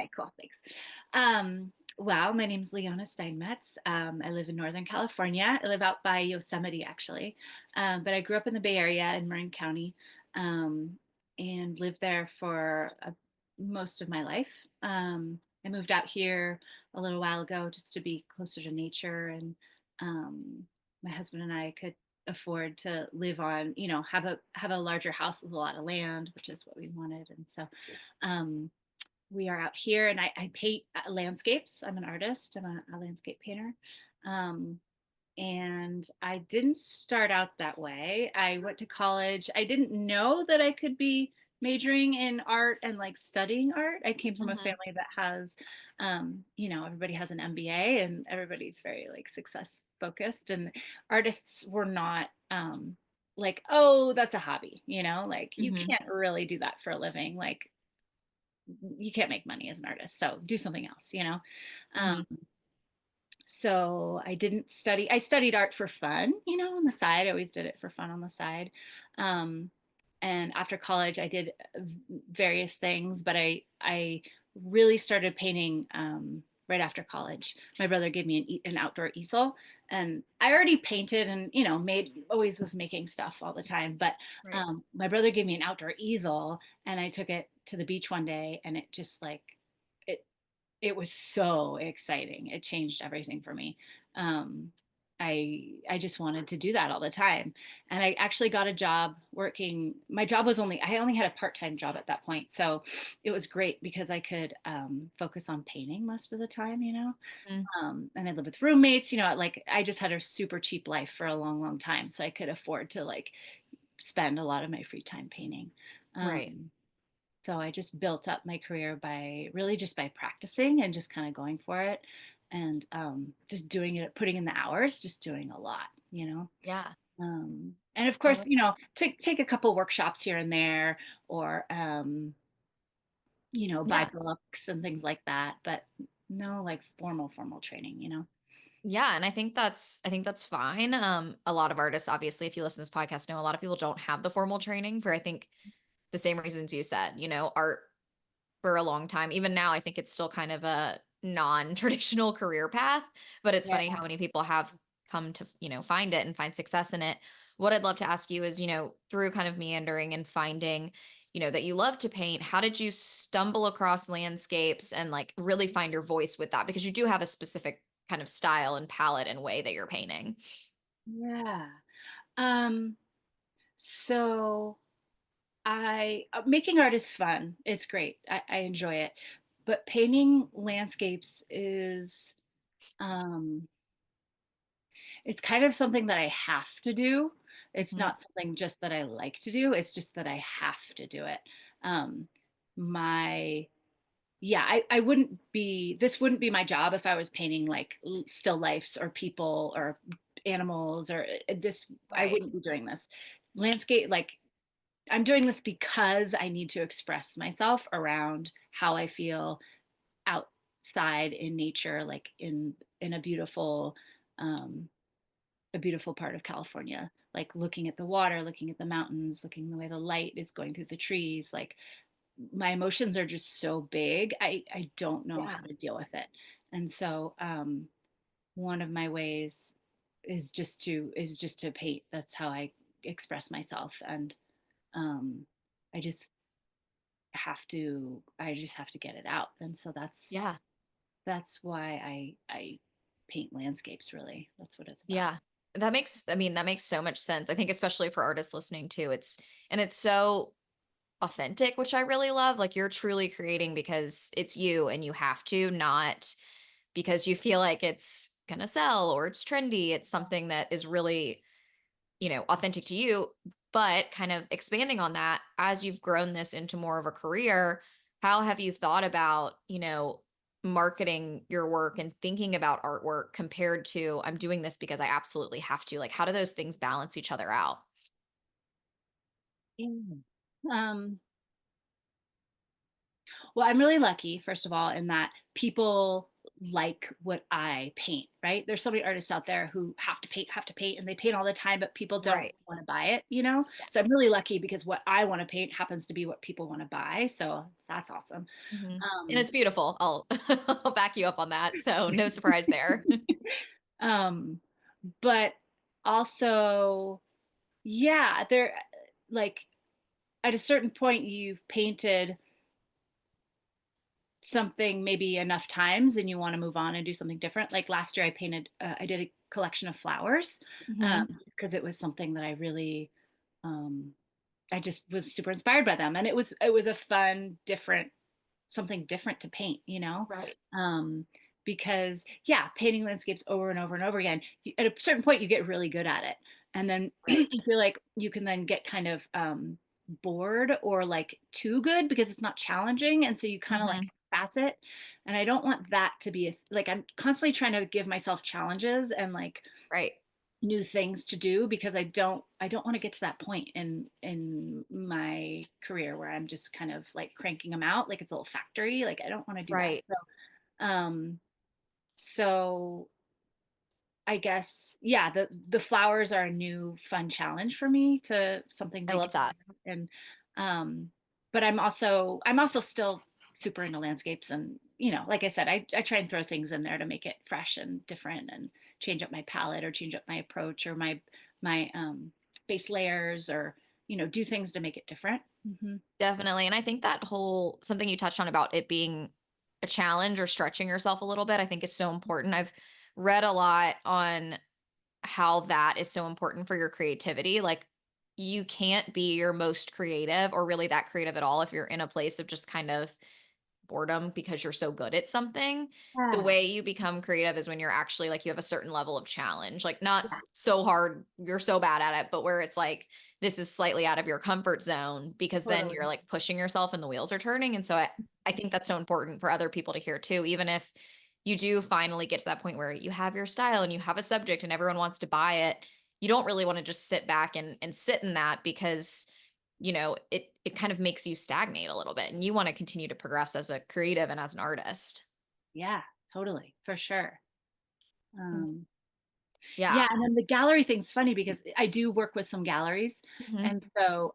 Okay, cool. Thanks. Wow, my name's Liana Steinmetz. I live in Northern California. I live out by Yosemite, actually. But I grew up in the Bay Area in Marin County, um, and lived there for most of my life. I moved out here a little while ago just to be closer to nature, and my husband and I could afford to live on, have a larger house with a lot of land, which is what we wanted. And so, um, we are out here, and I paint landscapes. I'm an artist. I'm a landscape painter. Um, and I didn't start out that way. I went to college. I didn't know that I could be majoring in art and like studying art. I came from a Hmm. family that has, everybody has an MBA and everybody's very like success focused, and artists were not, like, oh, that's a hobby, like you Hmm. can't really do that for a living. Like you can't make money as an artist, so do something else. Hmm. um, so I didn't study. I studied art for fun, on the side. I always did it for fun on the side. um, and after college I did various things, but I really started painting right after college. My brother gave me an outdoor easel, and I already painted and made, always was making stuff all the time, but Right. my brother gave me an outdoor easel, and I took it to the beach one day, and it just like it it was so exciting. It changed everything for me. Um, I just wanted to do that all the time, and I actually got a job working. My job was I only had a part-time job at that point, so it was great because I could focus on painting most of the time. Hmm. And I lived with roommates. Like I just had a super cheap life for a long, long time, so I could afford to like spend a lot of my free time painting. Right. Um, so I just built up my career by really just by practicing and just kind of going for it, and just doing it, putting in the hours, just doing a lot. Yeah. And of I course, love. take a couple workshops here and there, or buy Yeah. books and things like that, but no like formal training. Yeah, and I think that's fine. A lot of artists, obviously, if you listen to this podcast, know a lot of people don't have the formal training for I think the same reasons you said. Art for a long time. Even now, I think it's still kind of a non-traditional career path, but it's funny Yeah. how many people have come to, find it and find success in it. What I'd love to ask you is, through kind of meandering and finding, that you love to paint, how did you stumble across landscapes and like really find your voice with that? Because you do have a specific kind of style and palette and way that you're painting. Yeah. Um, so I making art is fun. It's great. I enjoy it. But painting landscapes is um it's kind of something that I have to do. It's Mhm. not something just that I like to do. It's just that I have to do it. Um my yeah, I wouldn't be, this wouldn't be my job if I was painting like still lifes or people or animals or this. I Right. wouldn't be doing this. Landscape, like I'm doing this because I need to express myself around how I feel outside in nature, like in um, a beautiful part of California, like looking at the water, looking at the mountains, looking the way the light is going through the trees. Like my emotions are just so big. I don't know Yeah. how to deal with it, and so one of my ways is just to paint. That's how I express myself, and um, I just I just have to get it out, and so Yeah. that's why I paint landscapes. Really, that's what it's about. Yeah. I mean, that makes so much sense. I think especially for artists listening too, it's so authentic, which I really love. Like you're truly creating because it's you and you have to, not because you feel like it's gonna sell or it's trendy. It's something that is really, authentic to you. But kind of expanding on that, as you've grown this into more of a career, how have you thought about, marketing your work and thinking about artwork compared to I'm doing this because I absolutely have to? Like, how do those things balance each other out? Mm. um well, I'm really lucky, first of all, in that people like what I paint, right? There's so many artists out there who have to paint, and they paint all the time, but people don't Right. want to buy it, you know? So I'm Yes. really lucky because what I want to paint happens to be what people want to buy. So that's awesome. Mhm. And Um, it's beautiful. I'll I'll back you up on that, so no surprise there. um, but also, yeah, there, like, at a certain point, you've painted something maybe enough times and you want to move on and do something different. Like last year, I did a collection of flowers Mhm. because it was something that I really, um, I just was super inspired by them, and it was a fun, different, something different to paint, you know? Right. Um, because yeah, painting landscapes over and over and over again, at a certain point you get really good at it. And then I Right. feel like you can then get kind of bored or like too good because it's not challenging. And so you kind of like Mhm. facet. And I don't want that to be like I'm constantly trying to give myself challenges and like Right. new things to do because I don't want to get to that point in my career where I'm just kind of like cranking them out like it's a little factory. Like I don't want to do that. Right. Um, so I guess yeah, the flowers are a new fun challenge for me to something I to love get that. and um but I'm also still super into landscapes and you know, like I said, I try and throw things in there to make it fresh and different and change up my palette or change up my approach or my base layers or you know, do things to make it different. Hmm. Definitely, and I think that whole something you touched on about it being a challenge or stretching yourself a little bit, I think is so important. I've read a lot on how that is so important for your creativity. Like, you can't be your most creative or really that creative at all if you're in a place of just kind of boredom because you're so good at something. The Yeah, way you become creative is when you're actually like you have a certain level of challenge, like not yeah, so hard, you're so bad at it, but where it's like this is slightly out of your comfort zone because then you're totally. like pushing yourself and the wheels are turning. And so I think that's so important for other people to hear too, even if you do finally get to that point where you have your style and you have a subject and everyone wants to buy it. You don't really want to just sit back and sit in that because it kind of makes you stagnate a little bit and you want to continue to progress as a creative and as an artist. Yeah, totally, for sure. Mm. Um, yeah, Yeah. and then the gallery thing's funny because I do work with some galleries, Mhm. and so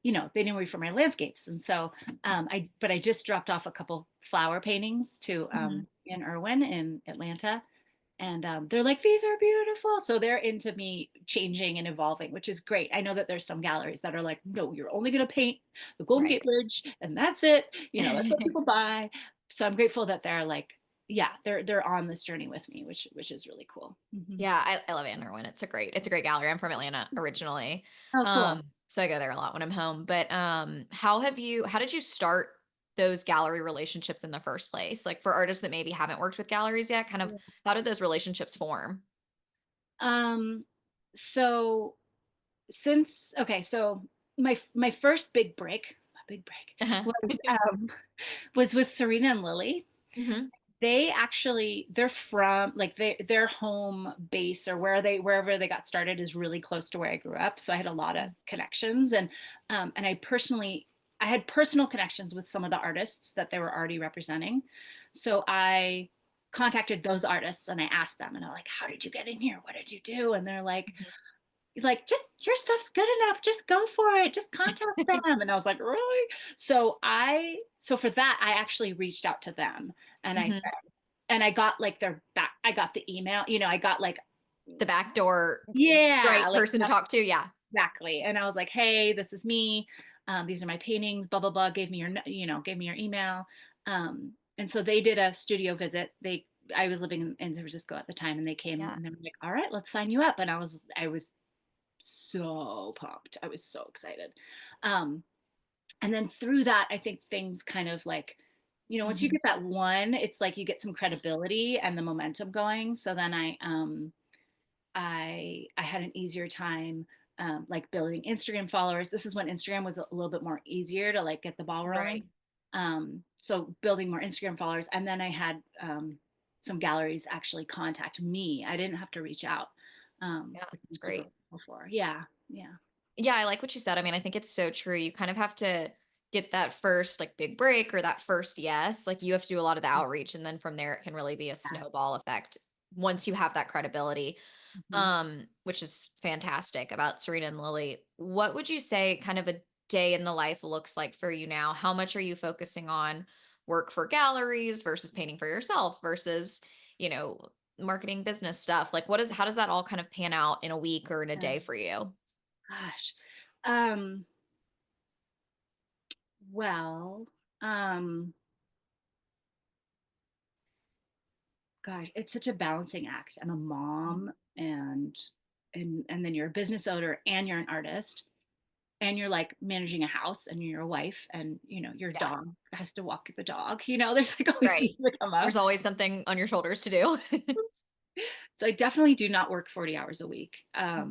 you know, they knew me for my landscapes, and so but I just dropped off a couple flower paintings to Mhm. in Irwin in Atlanta, and they're like, these are beautiful. So they're into me changing and evolving, which is great. I know that there's some galleries that are like, no, you're only going to paint the Golden Right. Gate Bridge and that's it. You know, that's what people buy. So I'm grateful that they're like, yeah, they're on this journey with me, which is really cool. Hmm. Yeah, I love Anne it's a great gallery. I'm from Atlanta originally. Oh, cool. So I go there a lot when I'm home. But how did you start those gallery relationships in the first place? Like for artists that maybe haven't worked with galleries yet, kind of how did those relationships form? Um, so so my first big break Uh-huh. was with Serena and Lily. Mhm. They actually they're from like their home base or wherever they got started is really close to where I grew up, so I had a lot of connections and I had personal connections with some of the artists that they were already representing, so I contacted those artists and I asked them and I'm like, how did you get in here, what did you do, and they're Mhm. like just your stuff's good enough, just go for it, just contact them, and I was like, really? So for that I actually reached out to them and I Mhm. and I got like their back, I got the email, you know, I got like, The backdoor yeah, right like person to talk to, yeah. exactly. And I was like, hey, this is me. These are my paintings, blah, blah, blah. Gave me you know, gave me your email. And so they did a studio visit. I was living in San Francisco at the time and they came Yeah. and they were like, all right, let's sign you up. And I was so pumped. I was so excited. Um, and then through that I think things kind of like, you know, once you Mhm. get that one, it's like you get some credibility and the momentum going, so then I had an easier time like building Instagram followers. This is when Instagram was a little bit more easier to like get the ball Right. rolling, so building more Instagram followers, and then I had some galleries actually contact me. I didn't have to reach out, Yeah, which it's I'm super great. grateful for. Yeah, yeah. Yeah, I like what you said. I mean, I think it's so true. You kind of have to. get that first, like, big break or that first yes, like, you have to do a lot of the outreach, and then from there, it can really be a Yeah. snowball effect once you have that credibility, Mhm. which is fantastic about Serena and Lily. What would you say kind of a day in the life looks like for you now? How much are you focusing on work for galleries versus painting for yourself versus, you know, marketing business stuff? Like, what is how does that all kind of pan out in a week or in a Yeah. day for you? Gosh. Um, well, um, gosh, it's such a balancing act. I'm a Mhm. mom and then you're a business owner and you're an artist and you're like managing a house and you're a wife and your Yeah, dog has to walk the dog. There's like always right. things that come There's up. always something on your shoulders to do. So I definitely do not work 40 hours a week. Mhm,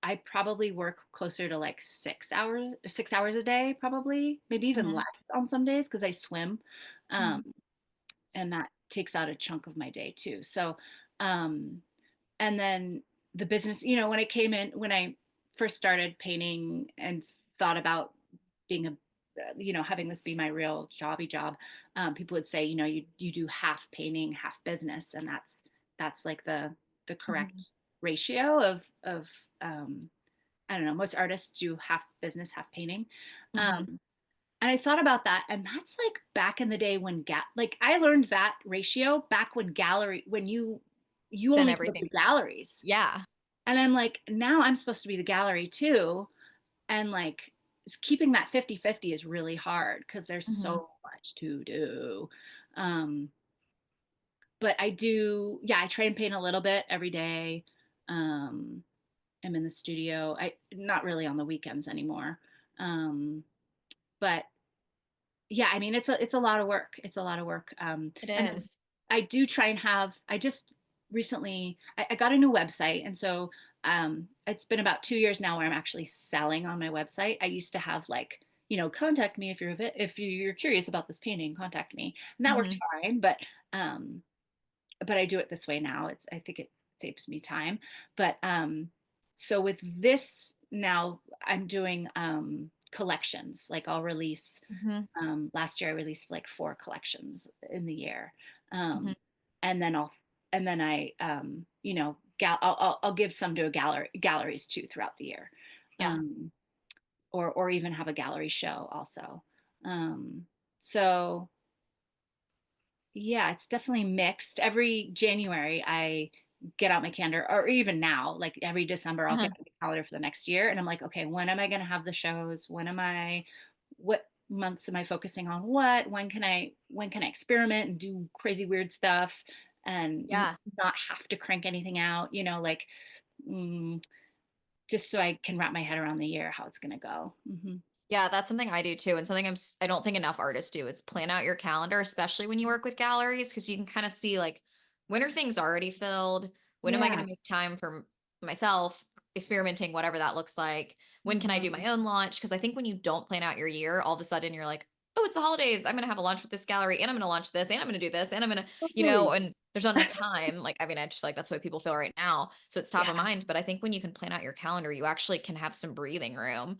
I probably work closer to like 6 hours a day, probably, maybe even mhm, less on some days because I swim. mhm, Um, and that takes out a chunk of my day too. So, um, and then the business, when I first started painting and thought about being having this be my real jobby job, people would say, you do half painting, half business, and that's like the mhm, correct ratio of um, I don't know, most artists do half business, half painting. mhm. Um, and I thought about that, and that's like back in the day when like I learned that ratio back when you Send only go to everything. galleries. Yeah. And I'm like, now I'm supposed to be the gallery too. And like keeping that 50-50 is really hard because there's Mhm, so much to do. Um, but I do, yeah, I try and paint a little bit every day. Um, I'm in the studio. I not really on the weekends anymore. Um, but yeah, I mean it's a lot of work. It's a lot of work. it And then is. I do try and I just recently I got a new website, and so it's been about 2 years now where I'm actually selling on my website. I used to have like contact me if if you're curious about this painting, contact me, and that worked Mhm, fine. Um, but I do it this way now. I think it saves me time. But so with this now, I'm doing collections. Like I'll release mhm, last year I released like 4 collections in the year. mhm. Um, and then I'll give some to a galleries too throughout the year. Yeah. Um, or even have a gallery show also. Um, so yeah, it's definitely mixed. Every January I get out my calendar, or even now, like every December I'll Uh-huh. get out my calendar for the next year and I'm like, okay, when am I going to have the shows? What months am I focusing on when can I experiment and do crazy weird stuff and Yeah. not have to crank anything out, like mm, just so I can wrap my head around the year how it's going to go. Yeah, that's something I do too, and something I don't think enough artists do is plan out your calendar, especially when you work with galleries, because you can kind of see like when are things already filled? When am I going Yeah. to make time for myself, experimenting, whatever that looks like? When can I do Mhm. my own launch? Because I think when you don't plan out your year, all of a sudden you're like, oh, it's the holidays. I'm going to have a lunch with this gallery, and I'm going to launch this, and I'm going to do this, and I'm going to, Totally. and there's not enough time. Like, I mean, I just feel like that's the way people feel right now. So it's top of Yeah. mind. But I think when you can plan out your calendar, you actually can have some breathing room,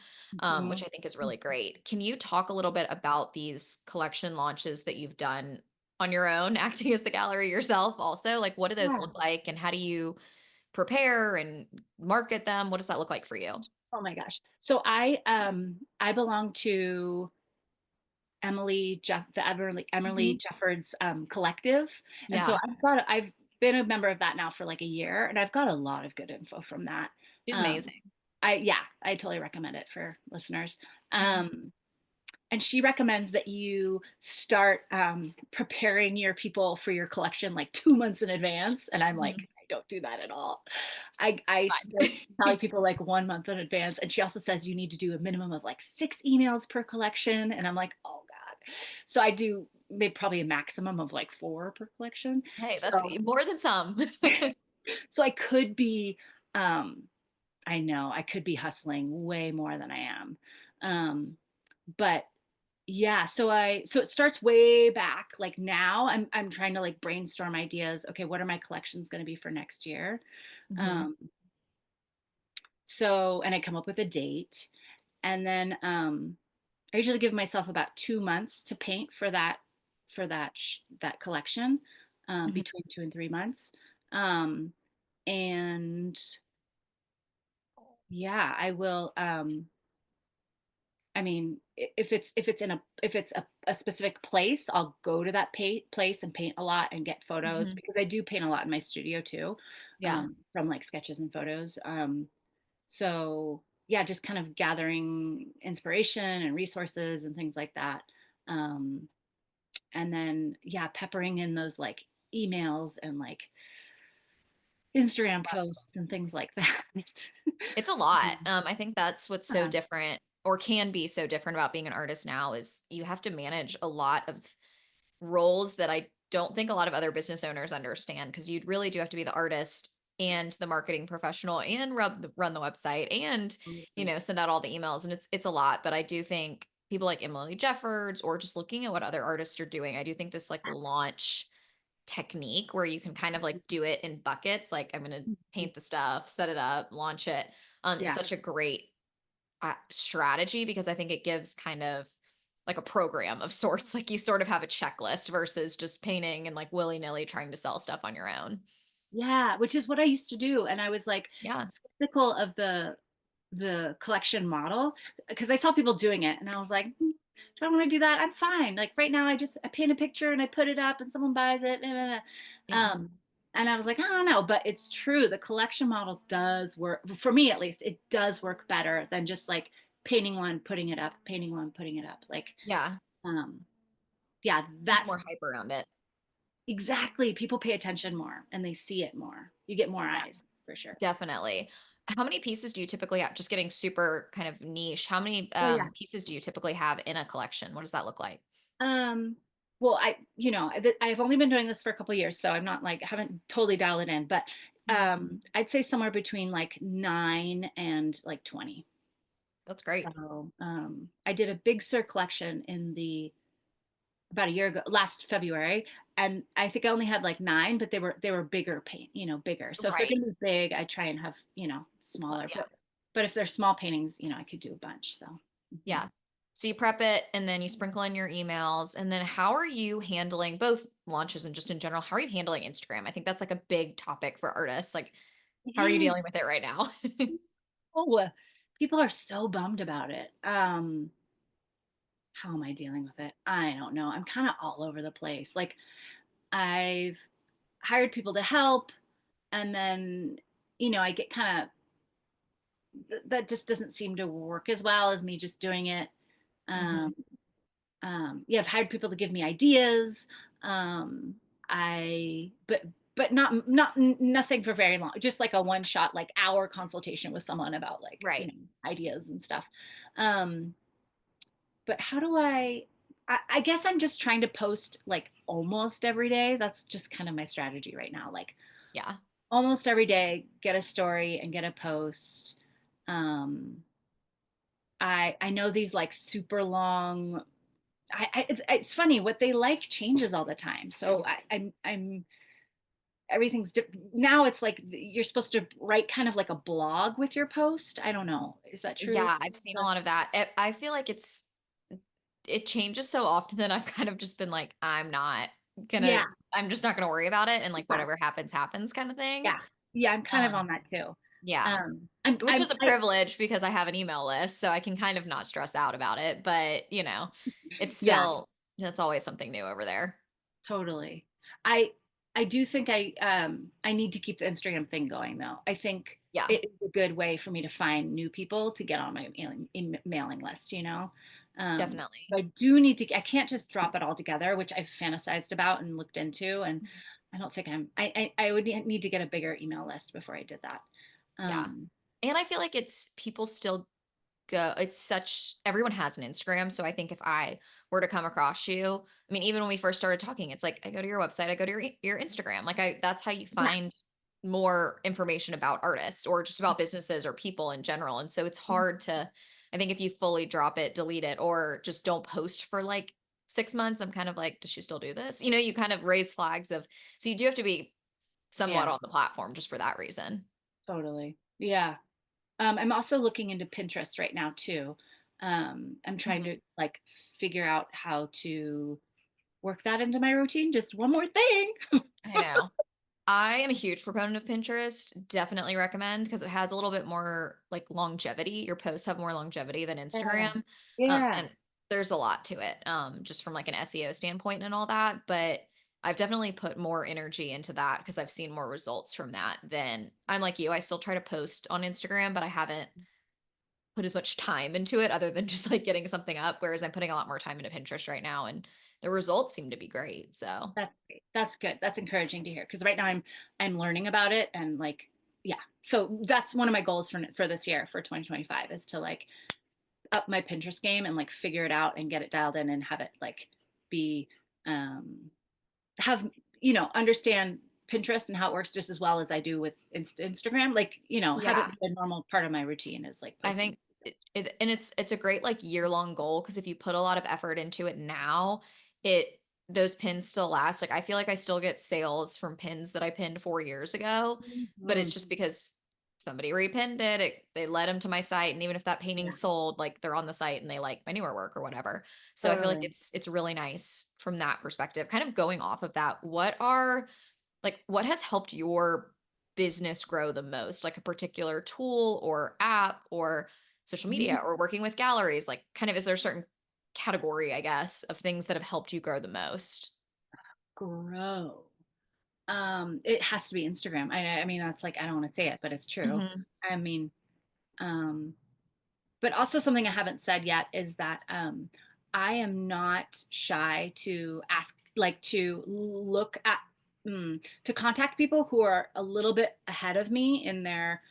which Mhm. I think is really great. Can you talk a little bit about these collection launches that you've done on your own, acting as the gallery yourself also? Like, what do those Yeah. look like and how do you prepare and market them? What does that look like for you? Oh my gosh. So I belong to Emily Mhm. Jeffords collective. And so Yeah, I've been a member of that now for like a year and I've got a lot of good info from that. she's Um amazing. I totally recommend it for listeners. Mhm. Um and she recommends that you start preparing your people for your collection like 2 months in advance. And I'm like, Mhm. I don't do that at all. I start Fine. telling people like 1 month in advance. And she also says you need to do a minimum of like 6 emails per collection. And I'm like, oh God. So I do maybe probably a maximum of like 4 per collection. Hey, that's So more than some. so I could be um I know I could be hustling way more than I am. But yeah, so it starts way back. Like now I'm trying to like brainstorm ideas. Okay, what are my collections going to be for next year? Mhm. Um, and I come up with a date, and then I usually give myself about 2 months to paint for that collection, Mhm. between 2 and 3 months. Um, and yeah, I will. I mean, if it's a specific place, I'll go to that place and paint a lot and get photos Mhm. because I do paint a lot in my studio too, Yeah. from like sketches and photos. So yeah, just kind of gathering inspiration and resources and things like that. Um, and then yeah, peppering in those like emails and like Instagram posts and things like that. It's a lot. Um, I think that's what's so yeah. different or can be so different about being an artist now is you have to manage a lot of roles that I don't think a lot of other business owners understand because you really do have to be the artist and the marketing professional and run the website and send out all the emails and it's a lot. But I do think people like Emily Jeffords or just looking at what other artists are doing, I do think this like launch technique where you can kind of like do it in buckets. Like I'm gonna paint the stuff, set it up, launch it. Is Yeah. such a great strategy because I think it gives kind of like a program of sorts. Like you sort of have a checklist versus just painting and like willy nilly trying to sell stuff on your own. Yeah, which is what I used to do. And I was like Yeah. skeptical of the collection model because I saw people doing it and I was like, do I want to do that? I'm fine. Like right now I paint a picture and I put it up and someone buys it. Blah, blah, blah. Yeah. And I was like, I don't know, but it's true. The collection model does work for me at least. It does work better than just like painting one, putting it up, painting one, putting it up. Like, Yeah. um, yeah, There's that's more hype around it. exactly. People pay attention more and they see it more. You get more Yeah. eyes for sure. Definitely. How many pieces do you typically have? Just getting super kind of niche. How many Oh yeah. pieces do you typically have in a collection? What does that look like? Um, well, I've only been doing this for a couple years, so I'm not like, I haven't totally dialed it in, but Mhm. I'd say somewhere between like 9 and like 20. That's great. So, I did a big Sir collection about a year ago, last February, and I think I only had like nine, but they were bigger paint, bigger. So if they're Right. gonna be big, I try and have, Well, smaller, yeah. but if they're small paintings, I could do a bunch. So, mhm. Yeah. So you prep it and then you sprinkle in your emails. And then how are you handling both launches and just in general? How are you handling Instagram? I think that's like a big topic for artists. Like, how are you Yeah. dealing with it right now? Oh, people are so bummed about it. How am I dealing with it? I don't know. I'm kind of all over the place. Like I've hired people to help, and then I get kind of that just doesn't seem to work as well as me just doing it. Hmm. Um, yeah, I've hired people to give me ideas. Um, I but nothing for very long. Just like a one shot, like hour consultation with someone about like Right. ideas and stuff. Um, but how do I guess I'm just trying to post like almost every day. That's just kind of my strategy right now. Like Yeah. almost every day, get a story and get a post. Um, I know these like super long. It's funny what they like changes all the time. So I'm everything's now. It's like you're supposed to write kind of like a blog with your post. I don't know. Is that true? Yeah. I've seen a lot of that. I feel like it changes so often that I've kind of just been like, Yeah, I'm just not gonna worry about it. And like yeah, whatever happens, happens kind of thing. yeah, yeah. I'm kind of on Um, that too. yeah. Which I'm is a privilege because I have an email list, so I can kind of not stress out about it, but, it's yeah, still that's always something new over there. totally. I I do think I need to keep the Instagram thing going though. I think Yeah, it is a good way for me to find new people to get on my mailing list. definitely. So I do need to I can't just drop it all together, which I've fantasized about and looked into, and Mhm. I don't think I would need to get a bigger email list before I did that. Yeah. Um And I feel like it's people still go it's such everyone has an Instagram, so I think if I were to come across you, I mean, even when we first started talking, it's like I go to your website, I go to your Instagram. Like that's how you yeah. find more information about artists or just about businesses or people in general. And so it's hard to I think if you fully drop it, delete it, or just don't post for like 6 months, I'm kind of like, does she still do this? You kind of raise flags of so you do have to be somewhat Yeah, on the platform just for that reason. totally. Yeah. I'm also looking into Pinterest right now too. I'm trying Mhm. to like figure out how to work that into my routine. Just one more thing. I know. I am a huge proponent of Pinterest. Definitely recommend because it has a little bit more like longevity. Your posts have more longevity than Yeah. Instagram. Yeah. And there's a lot to it, just from like an SEO standpoint and all that. But I've definitely put more energy into that because I've seen more results from that than I'm like you. I still try to post on Instagram, but I haven't put as much time into it other than just like getting something up. Whereas I'm putting a lot more time into Pinterest right now and the results seem to be great. So That's great. That's good. That's encouraging to hear because right now I'm learning about it and like yeah. So that's one of my goals for this year for 2025 is to like up my Pinterest game and like figure it out and get it dialed in and have it like be um have understand Pinterest and how it works just as well as I do with Instagram. Like have it yeah. be a normal part of my routine is like I posting. think and it's a great like year-long goal because if you put a lot of effort into it now, it those pins still last. Like I feel like I still get sales from pins that I pinned 4 years ago, but it's Mhm. just because somebody repinned it, they led them to my site, and even if that painting Yeah, sold, like they're on the site and they like my newer work or whatever. So I feel like totally. it's really nice from that perspective. Kind of going off of that, what are like, what has helped your business grow the most? Like a particular tool or app or social Mhm. media or working with galleries? Like, kind of, is there a certain category, I guess, of things that have helped you grow the most? Grow. It has to be Instagram. I mean, that's like I don't want to say it, but it's true. Mhm. I mean, um, but also something I haven't said yet is that I am not shy to ask, like to look at, to contact people who are a little bit ahead of me in their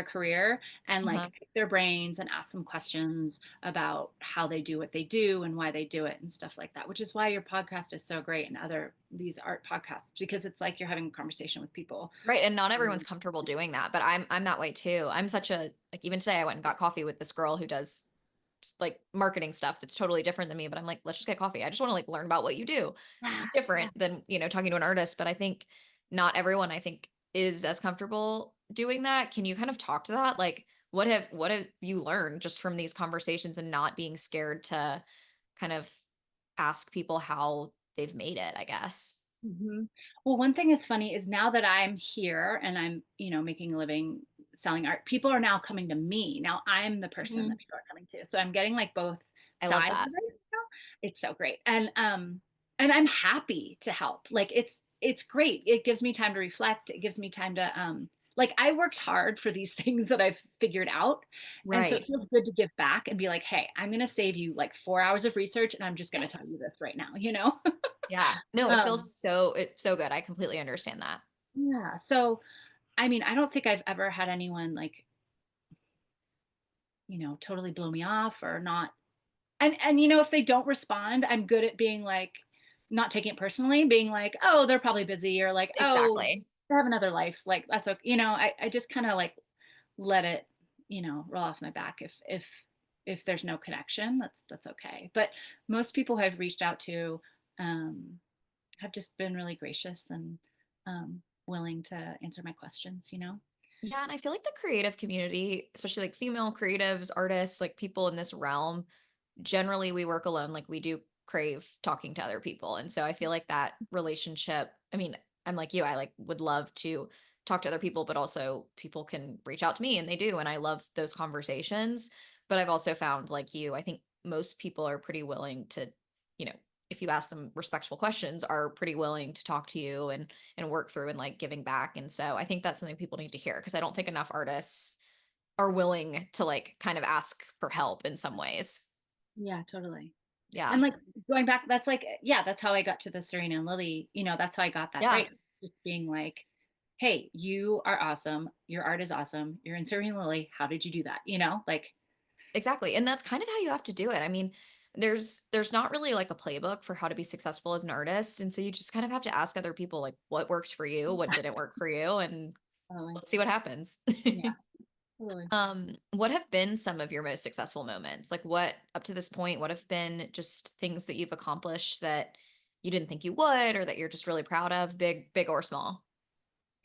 career and Uh-huh. like pick their brains and ask them questions about how they do what they do and why they do it and stuff like that. Which is why your podcast is so great and other these art podcasts because it's like you're having a conversation with people. Right, and not everyone's Um, comfortable doing that, but I'm that way too. I'm such a like even today I went and got coffee with this girl who does like marketing stuff that's totally different than me, but I'm like, let's just get coffee. I just want to like learn about what you do. yeah, yeah. Different than, talking to an artist, but I think not everyone I think is as comfortable doing that. Can you kind of talk to that? Like what have you learned just from these conversations and not being scared to kind of ask people how they've made it, I guess. Well, one thing is funny is now that I'm here and I'm, making a living selling art, people are now coming to me. Now I'm the person that Mhm. people are coming to. So I'm getting like both I love sides of that. it. It's so great. And I'm happy to help. Like it's great. It gives me time to reflect. It gives me time to like I worked hard for these things that I've figured out. And so it Right. feels good to give back and be like, hey, I'm gonna save you like 4 hours of research and I'm just gonna tell Yes. you this right now, you know? Yeah. No, it um feels so good. I completely understand that. yeah. So I mean, I don't think I've ever had anyone like, totally blow me off or not. And if they don't respond, I'm good at being like not taking it personally, being like, "Oh, they're probably busy," or like, "Oh, Exactly. they have another life." Like that's okay. I just kind of like let it, roll off my back if there's no connection, that's okay. But most people who I've reached out to um have just been really gracious and willing to answer my questions. Yeah, and I feel like the creative community, especially like female creatives, artists, like people in this realm, generally we work alone. Like we do crave talking to other people. And so I feel like that relationship, I mean, I'm like you, I like would love to talk to other people, but also people can reach out to me and they do. And I love those conversations. But I've also found like you, I think most people are pretty willing to, you know, if you ask them respectful questions, are pretty willing to talk to you and work through and like giving back. And so I think that's something people need to hear because I don't think enough artists are willing to like kind of ask for help in some ways. Yeah, totally. Yeah. And like going back, that's like, yeah, that's how I got to the Serene and Lily. That's how I got that Yeah, break. Just being like, hey, you are awesome. Your art is awesome. You're in Serene and Lily. How did you do that? Like, exactly. And that's kind of how you have to do it. I mean, there's not really like a playbook for how to be successful as an artist. And so you just kind of have to ask other people like what worked for you, what didn't work for you, and totally. let's see what happens. Yeah, totally. What have been some of your most successful moments? Like what up to this point, what have been just things that you've accomplished that you didn't think you would or that you're just really proud of, big or small?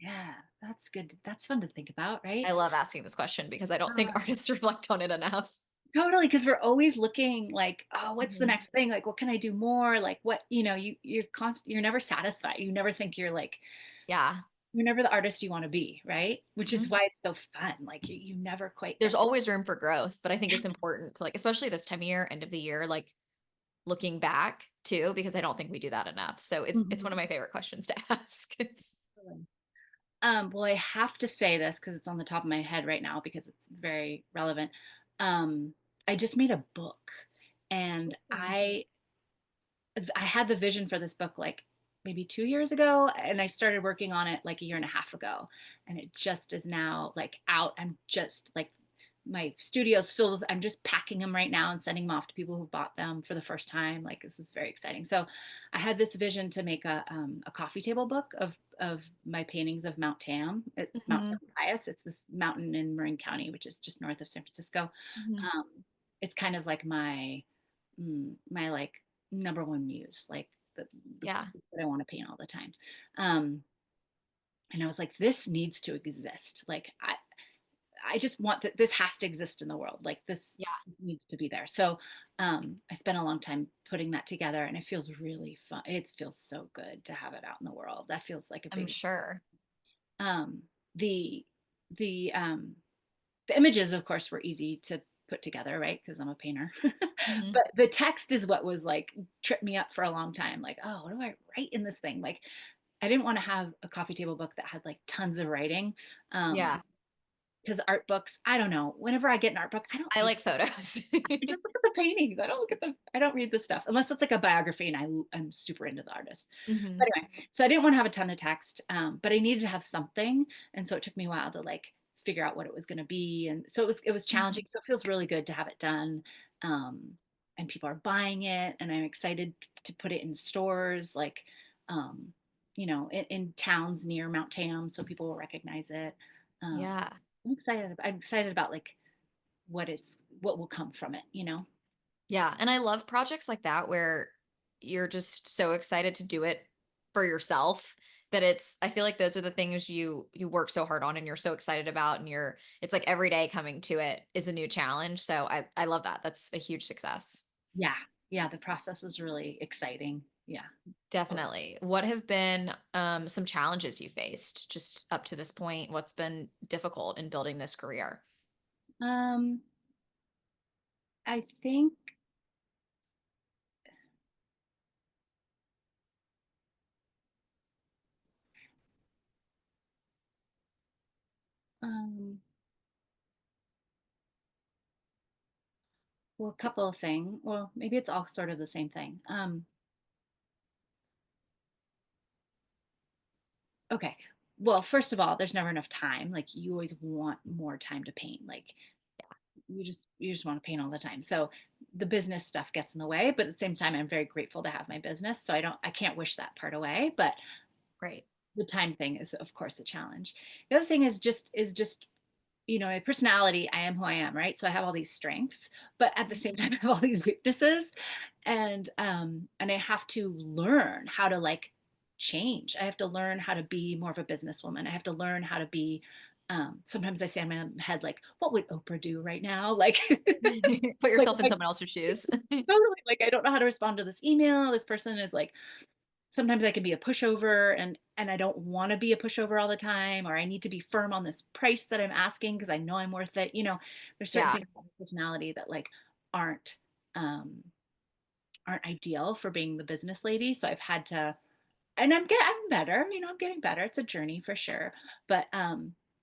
Yeah, that's good. That's fun to think about, I right? love asking this question because I don't think Uh, artists reflect on it enough. Totally, because we're always looking like, oh, what's the Mhm. next thing? Like, what can I do more? Like, what, you're never satisfied. You never think Yeah. you're never the artist you want to be, right? Which is Mhm. why it's so fun. Like, you never quite There's get there. always room for growth, but I think it's important to, like, especially this time of year, end of the year, like, looking back too, because I don't think we do that enough. So it's one of Mhm. my favorite questions to ask. Well, I have to say this because it's on the top of my head right now because it's very relevant. Um, I just made a book, and Ooh. I had the vision for this book like maybe 2 years ago, and I started working on it like a year and a half ago, and it just is now like out. I'm just like my studio's filled with. I'm just packing them right now and sending them off to people who bought them for the first time. Like this is very exciting. So, I had this vision to make a coffee table book of my paintings of Mount Tam. It's Mount Mhm. Tamalpais. It's this mountain in Marin County, which is just north of San Francisco. Mhm. Um, it's kind of like my like number one muse, like the Yeah. that I want to paint all the time. Um, and I was like, this needs to exist. Like I just want that this has to exist in the world. Like this Yeah. needs to be there. So I spent a long time putting that together and it feels really fun. It feels so good to have it out in the world. That feels like a I'm big sure. um the the um the images of course were easy to put together, right? Because I'm a painter. Mhm. But the text is what was like tripped me up for a long time. Like, oh, what do I write in this thing? Like I didn't want to have a coffee table book that had like tons of writing. Um, Yeah. because art books, I don't know. Whenever I get an art book, I don't I read. like photos. I just look at the paintings. I don't read the stuff unless it's like a biography and I'm super into the artist. But Mhm. anyway, so I didn't want to have a ton of text, but I needed to have something. And so it took me a while to like figure out what it was going to be. And so it was challenging. Mhm. So it feels really good to have it done. Um, and people are buying it and I'm excited to put it in stores like, um, in towns near Mount Tam so people will recognize it. Um, Yeah. I'm excited about like what will come from it. Yeah, and I love projects like that where you're just so excited to do it for yourself that I feel like those are the things you work so hard on and you're so excited about and it's like every day coming to it is a new challenge. So I love that. That's a huge success. Yeah. Yeah, the process is really exciting. Yeah. Totally. Definitely. What have been some challenges you faced just up to this point? What's been difficult in building this career? Um, I think um well, a couple of things. Well, maybe it's all sort of the same thing. Okay. Well, first of all, there's never enough time. Like you always want more time to paint. Like you just want to paint all the time. So the business stuff gets in the way, but at the same time I'm very grateful to have my business. So I can't wish that part away, but Right. the time thing is of course a challenge. The other thing is just my personality. I am who I am, right? So I have all these strengths, but at the same time I have all these weaknesses, and I have to learn how to like change. I have to learn how to be more of a businesswoman. I have to learn how to be sometimes I say in my head like, what would Oprah do right now? Like Put like, yourself in like someone else's shoes. totally like I don't know how to respond to this email. This person is like, sometimes I can be a pushover, and I don't want to be a pushover all the time, or I need to be firm on this price that I'm asking because I know I'm worth it. There's certain Yeah. things about my personality that like aren't um aren't ideal for being the business lady. So I've had to, and I'm better, I'm getting better. It's a journey for sure. But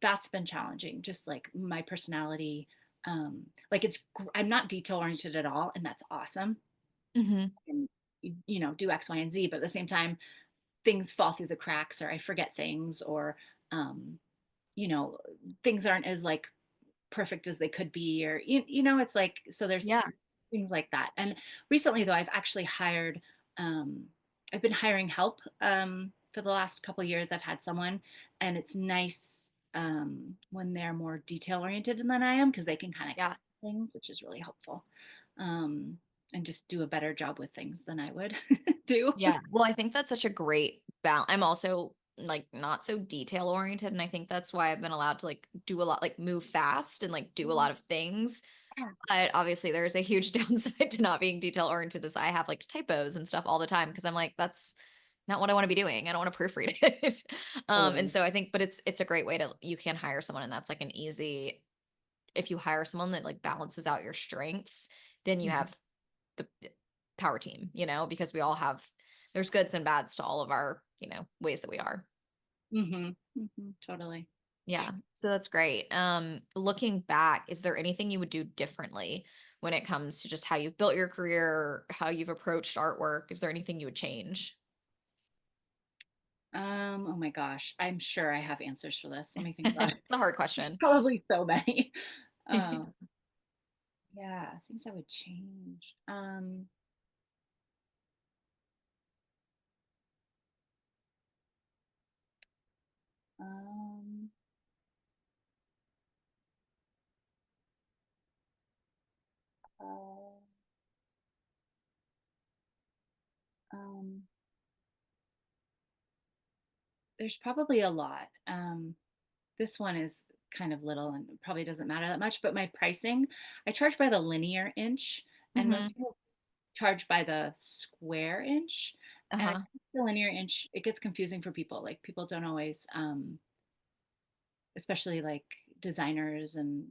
that's been challenging, just like my personality. Like I'm not detail oriented at all, and that's awesome. Mhm. And do X, Y, and Z, but at the same time things fall through the cracks or I forget things or um, you know things aren't as like perfect as they could be or it's like so there's Yeah. things like that. And recently though I've actually hired I've been hiring help for the last couple of years. I've had someone and it's nice when they're more detail oriented than I am because they can kind of Yeah. things, which is really helpful, um, and just do a better job with things than I would do. Yeah. Well, I think that's such a great balance. I'm also like not so detail oriented. And I think that's why I've been allowed to like do a lot, like move fast and like do a lot of things. Yeah. But obviously there's a huge downside to not being detail oriented as I have like typos and stuff all the time because I'm like, that's not what I want to be doing. I don't want to proofread it. And Totally. so I think, but it's a great way to you can hire someone and that's like an easy if you hire someone that like balances out your strengths, then you Mhm. have the power team, because we all have there's goods and bads to all of our, ways that we are. Mhm. Mhm. Totally. Yeah. So that's great. Looking back, is there anything you would do differently when it comes to just how you've built your career, how you've approached artwork? Is there anything you would change? Oh my gosh. I'm sure I have answers for this. Let me think about it. It's a hard There's question. probably so many. Um, yeah, things I would change. Um, uh, um, there's probably a lot. This one is kind of little and probably doesn't matter that much, but my pricing, I charge by the linear inch, and Hmm. most people charge by the square inch. And I Uh-huh. think the linear inch, it gets confusing for people. Like people don't always, especially like designers and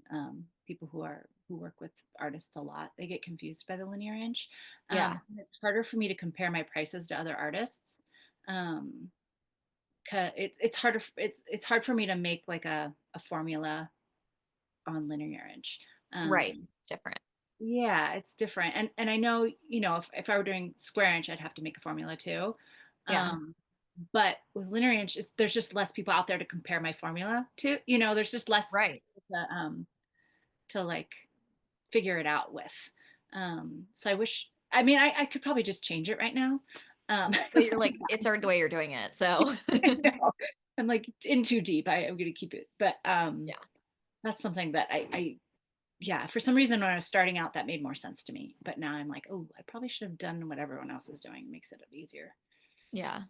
people who work with artists a lot, they get confused by the linear inch. Yeah. And it's harder for me to compare my prices to other artists. Um, 'Cause it's harder it's hard for me to make like a formula on linear inch. Right. Um, It's different. yeah, it's different. And I know, if I were doing square inch, I'd have to make a formula too. Yeah. Um, but with linear inch, there's just less people out there to compare my formula to. There's just less Right. to like figure it out with. So I wish, I mean, I could probably just change it right now. But you're like, it's already the way you're doing it. So I know. I'm like in too deep. I'm gonna keep it. But yeah. that's something that yeah, for some reason when I was starting out, that made more sense to me. But now I'm like, oh, I probably should have done what everyone else is doing. It makes it easier. Yeah.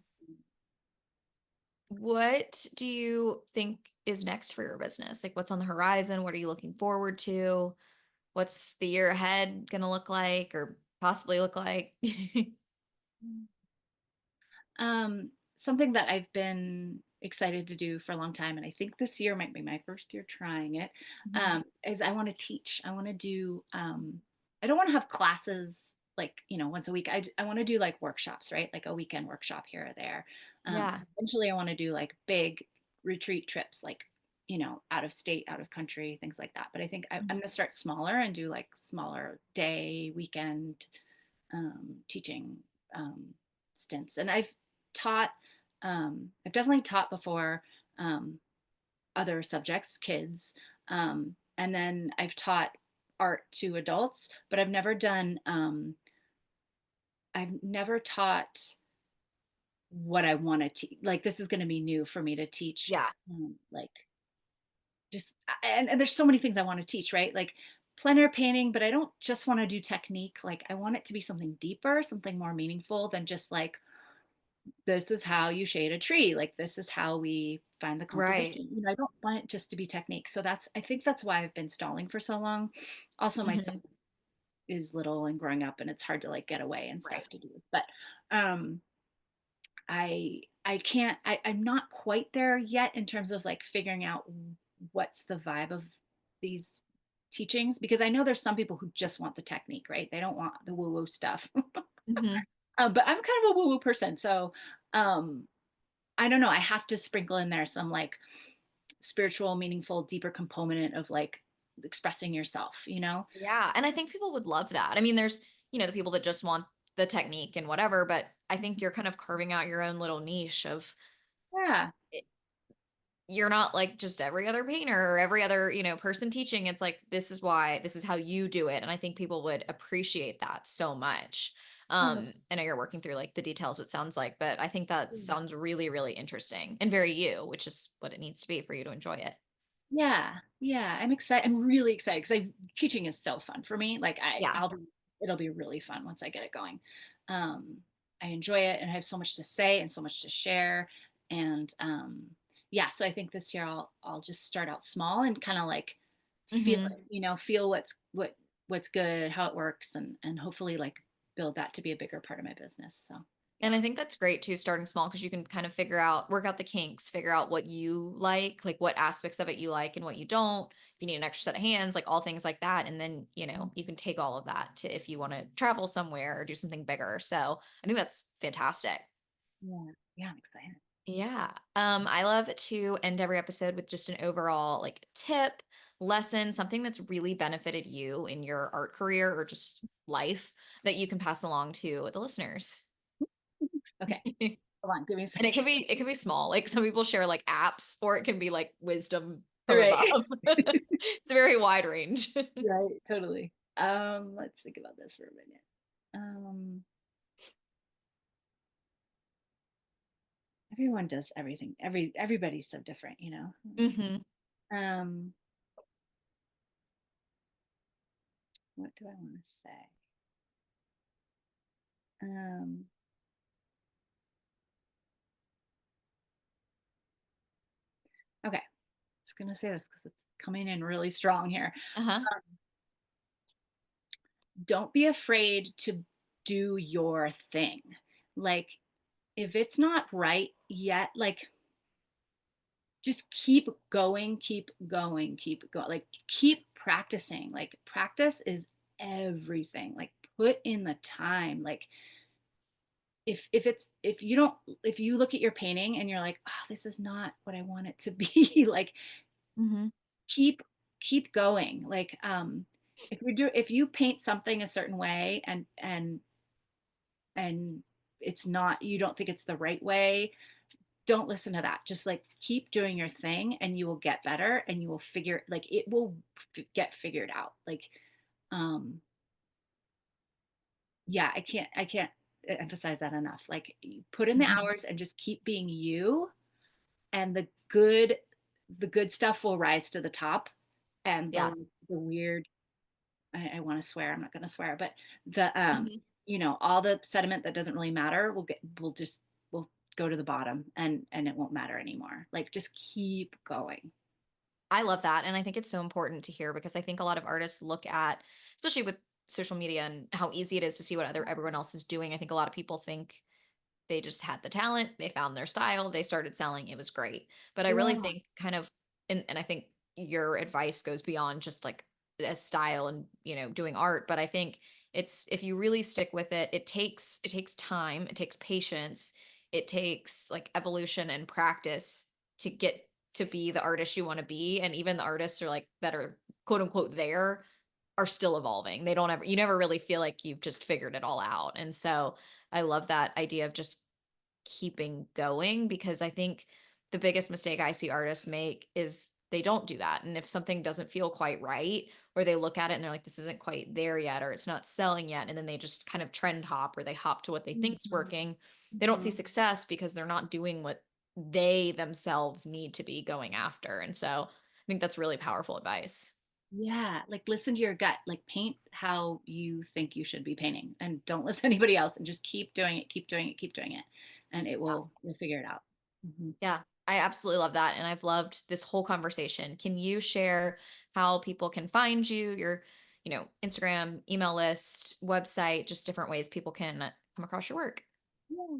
What do you think is next for your business? Like, what's on the horizon? What are you looking forward to? What's the year ahead gonna look like or possibly look like? Something that I've been excited to do for a long time, and I think this year might be my first year trying it, Mhm. is I want to teach. I want to do, I don't want to have classes like, once a week. I want to do like workshops, right? Like a weekend workshop here or there. Yeah. Eventually, I want to do like big retreat trips, like, out of state, out of country, things like that. But I think Mhm. I'm going to start smaller and do like smaller day, weekend teaching um, stints. And taught, I've definitely taught before um, other subjects, kids, and then I've taught art to adults, but I've never taught what I want to teach. Like this is going to be new for me to teach, Yeah. like just and there's so many things I want to teach, right? Like plein air painting, but I don't just want to do technique. Like I want it to be something deeper, something more meaningful than just like this is how you shade a tree. Like this is how we find the Right. composition. I don't want it just to be technique. So I think that's why I've been stalling for so long. Also, my son Mhm. is little and growing up and it's hard to like get away and Right. stuff to do. But um I can't I'm not quite there yet in terms of like figuring out what's the vibe of these teachings because I know there's some people who just want the technique, right? They don't want the woo-woo stuff. Mhm. But I'm kind of a woo-woo person. So um I don't know. I have to sprinkle in there some like spiritual, meaningful, deeper component of like expressing yourself, you know? Yeah, and I think people would love that. I mean, there's, the people that just want the technique and whatever, but I think you're kind of carving out your own little niche of Yeah. you're not like just every other painter or every other, person teaching. It's like this is why this is how you do it. And I think people would appreciate that so much. Oh, I know you're working through like the details, it sounds like, but I think that sounds really, really interesting and very you, which is what it needs to be for you to enjoy it. yeah. Yeah. I'm excited. I'm really excited because teaching is so fun for me. Like Yeah. it'll be really fun once I get it going. Um, I enjoy it and I have so much to say and so much to share. And yeah, so I think this year I'll just start out small and kind of like feel Hmm. it, feel what what's good, how it works, and hopefully like build that to be a bigger part of my business. So And yeah. I think that's great too, starting small because you can kind of work out the kinks, figure out what you like what aspects of it you like and what you don't. If you need an extra set of hands, like all things like that. And then, you can take all of that to if you want to travel somewhere or do something bigger. So I think that's fantastic. Yeah. Yeah, I'm excited. Yeah. I love to end every episode with just an overall like tip, lesson, something that's really benefited you in your art career or just life that you can pass along to the listeners. Okay. Hold on, give me a And second. it can be small. Like some people share like apps or it can be like wisdom from Right. above. It's a very wide range. Right, totally. Let's think about this for a minute. Um, Everyone does everything. Everybody's so different, you know. Mhm. Um, what do I want to say? Um, okay, just gonna say this because it's coming in really strong here. Uh-huh. Don't be afraid to do your thing. Like, if it's not right yet, like just keep going, keep going, keep going. Like, keep practicing. Like, practice is everything. Like, put in the time. Like, if you don't, if you look at your painting and you're like, oh, this is not what I want it to be, like, Mhm. keep keep going. Like, if you paint something a certain way and it's not, you don't think it's the right way, don't listen to that. Just like keep doing your thing and you will get better and you will figure, like, it will get figured out. Like, um yeah, I can't emphasize that enough. Like, you put in the Mhm. hours and just keep being you, and the good stuff will rise to the top, and Yeah. the weird, I want to swear, I'm not going to swear, but the Mhm. all the sediment that doesn't really matter will go to the bottom, and it won't matter anymore. Like, just keep going. I love that, and I think it's so important to hear because I think a lot of artists look at especially with social media and how easy it is to see what other everyone else is doing. I think a lot of people think they just had the talent, they found their style, they started selling, it was great. But I really Yeah. think kind of and I think your advice goes beyond just like a style and, doing art, but I think it's if you really stick with it, it takes time, it takes patience, it takes like evolution and practice to get to be the artist you want to be. And even the artists are like that are quote unquote there are still evolving. They don't ever you never really feel like you've just figured it all out. And so I love that idea of just keeping going because I think the biggest mistake I see artists make is they don't do that. And if something doesn't feel quite right, or they look at it and they're like, this isn't quite there yet, or it's not selling yet, and then they just kind of trend hop or they hop to what they think's Mhm. working, they don't see Mhm. success because they're not doing what they themselves need to be going after. And so I think that's really powerful advice. Yeah, like listen to your gut, like paint how you think you should be painting and don't listen to anybody else and just keep doing it, keep doing it, keep doing it. And you'll figure it out. Mhm. Yeah, I absolutely love that, and I've loved this whole conversation. Can you share how people can find you, your, Instagram, email list, website, just different ways people can come across your work? Yeah.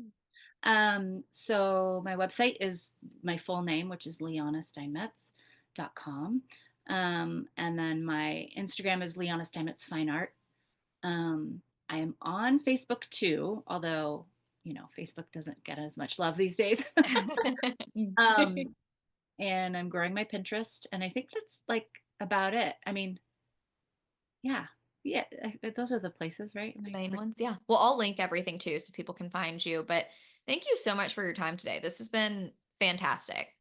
So my website is my full name, which is lianasteinmetz.com. And then my Instagram is Liana Steinmetz Fine Art. I am on Facebook too, although, Facebook doesn't get as much love these days. um, and I'm growing my Pinterest, and I think that's like about it. I mean, yeah, yeah, those are the places, right? Am The I main pretty? ones, yeah. Well, I'll link everything too so people can find you, but thank you so much for your time today. This has been fantastic.